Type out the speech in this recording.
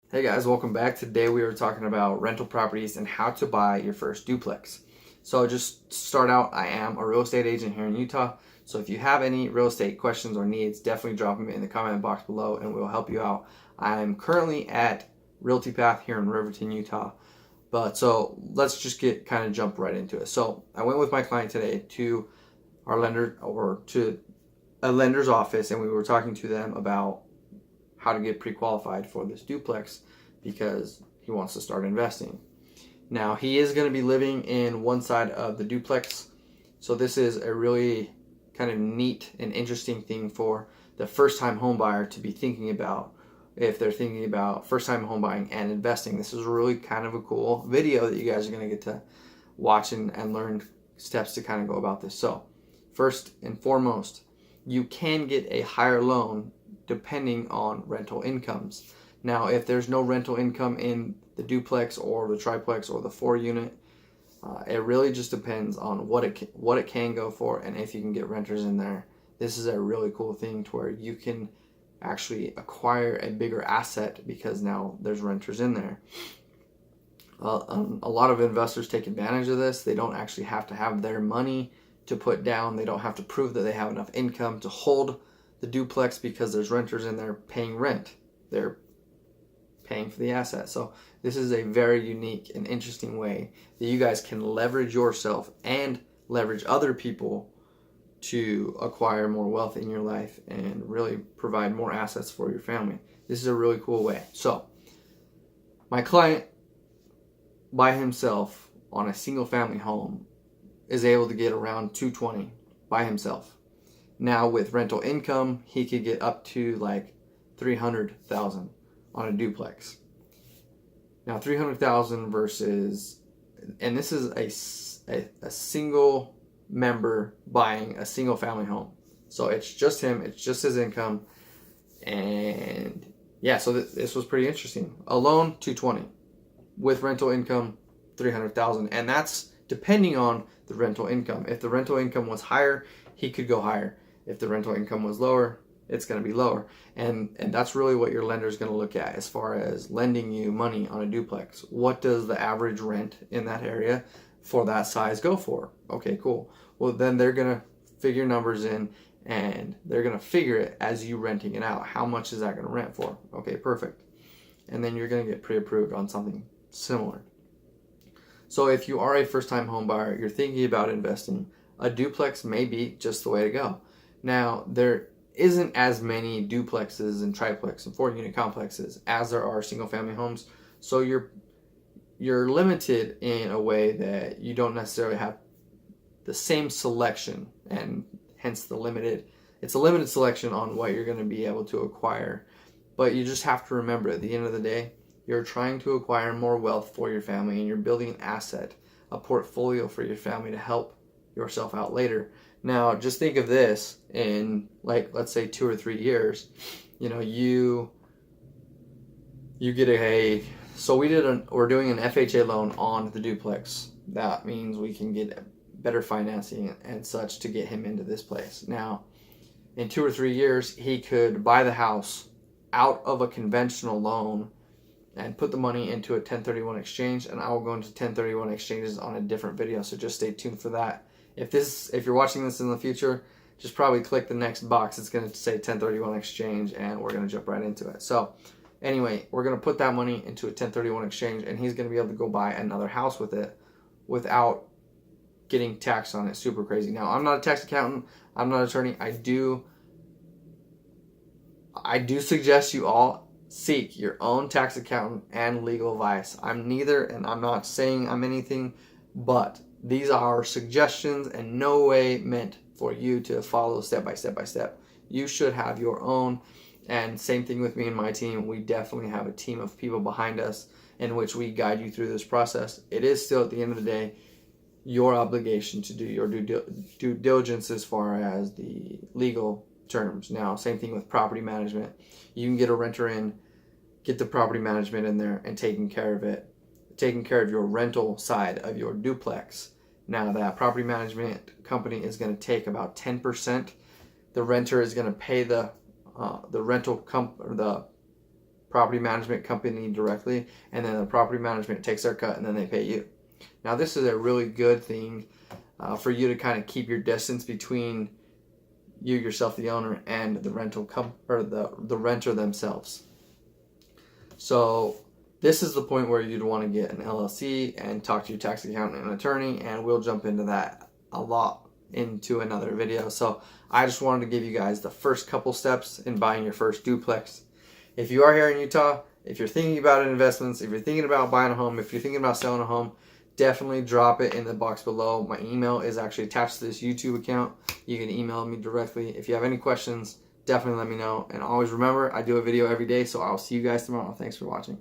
Hey guys, welcome back. Today we are talking about rental properties and how to buy your first duplex. So just to start out, I am a real estate agent here in Utah. So if you have any real estate questions or needs, definitely drop them in the comment box below and we'll help you out. I'm currently at Realty Path here in Riverton, Utah. So let's just jump right into it. So I went with my client today to our lender or to a lender's office and we were talking to them about how to get pre-qualified for this duplex because he wants to start investing. Now he is going to be living in one side of the duplex, so this is a really kind of neat and interesting thing for the first-time home buyer to be thinking about if they're thinking about first-time home buying and investing. This is really kind of a cool video that you guys are going to get to watch and learn steps to kind of go about this. So first and foremost, you can get a higher loan depending on rental incomes. Now, if there's no rental income in the duplex or the triplex or the 4-unit, it really just depends on what it can go for and if you can get renters in there. This is a really cool thing to where you can actually acquire a bigger asset because now there's renters in there. A lot of investors take advantage of this. They don't actually have to have their money to put down. They don't have to prove that they have enough income to hold the duplex because there's renters in there paying rent. They're paying for the asset. So this is a very unique and interesting way that you guys can leverage yourself and leverage other people to acquire more wealth in your life and really provide more assets for your family. This is a really cool way. So my client by himself on a single family home is able to get around 220 by himself. Now with rental income, he could get up to like 300,000 on a duplex. Now 300,000 versus, and this is a single member buying a single family home. So it's just him, it's just his income. And yeah, so this was pretty interesting. Alone 220 with rental income 300,000, and that's depending on the rental income. If the rental income was higher, he could go higher. If the rental income was lower, it's going to be lower. And that's really what your lender is going to look at as far as lending you money on a duplex. What does the average rent in that area for that size go for? Okay, cool. Well, then they're going to figure numbers in and they're going to figure it as you renting it out. How much is that going to rent for? Okay, perfect. And then you're going to get pre-approved on something similar. So if you are a first-time home buyer, you're thinking about investing, a duplex may be just the way to go. Now, there isn't as many duplexes and triplex and 4-unit complexes as there are single-family homes. So you're limited in a way that you don't necessarily have the same selection, and hence it's a limited selection on what you're going to be able to acquire. But you just have to remember, at the end of the day, you're trying to acquire more wealth for your family and you're building an asset, a portfolio for your family to help yourself out later. Now, just think of this in, like, let's say 2 or 3 years, you get so we're doing an FHA loan on the duplex. That means we can get better financing and such to get him into this place. Now, in 2 or 3 years, he could buy the house out of a conventional loan and put the money into a 1031 exchange, and I will go into 1031 exchanges on a different video, so just stay tuned for that. If you're watching this in the future, just probably click the next box. It's going to say 1031 exchange, and we're going to jump right into it. So anyway, we're going to put that money into a 1031 exchange, and he's going to be able to go buy another house with it without getting taxed on it super crazy. Now, I'm not a tax accountant. I'm not an attorney. I do suggest you all seek your own tax accountant and legal advice. I'm neither, and I'm not saying I'm anything, but these are suggestions and no way meant for you to follow step by step. You should have your own, and same thing with me and my team. We definitely have a team of people behind us in which we guide you through this process. It is still, at the end of the day, your obligation to do your due diligence as far as the legal terms. Now, same thing with property management. You can get a renter in, get the property management in there and taking care of it, taking care of your rental side of your duplex. Now, that property management company is going to take about 10%. The renter is going to pay the property management company directly, and then the property management takes their cut and then they pay you. Now this is a really good thing for you to kind of keep your distance between you yourself, the owner, and the rental or the renter themselves. So this is the point where you'd want to get an LLC and talk to your tax accountant and attorney, and we'll jump into that a lot into another video. So I just wanted to give you guys the first couple steps in buying your first duplex. If you are here in Utah, if you're thinking about investments, if you're thinking about buying a home, if you're thinking about selling a home, definitely drop it in the box below. My email is actually attached to this YouTube account. You can email me directly. If you have any questions, definitely let me know. And always remember, I do a video every day, so I'll see you guys tomorrow. Thanks for watching.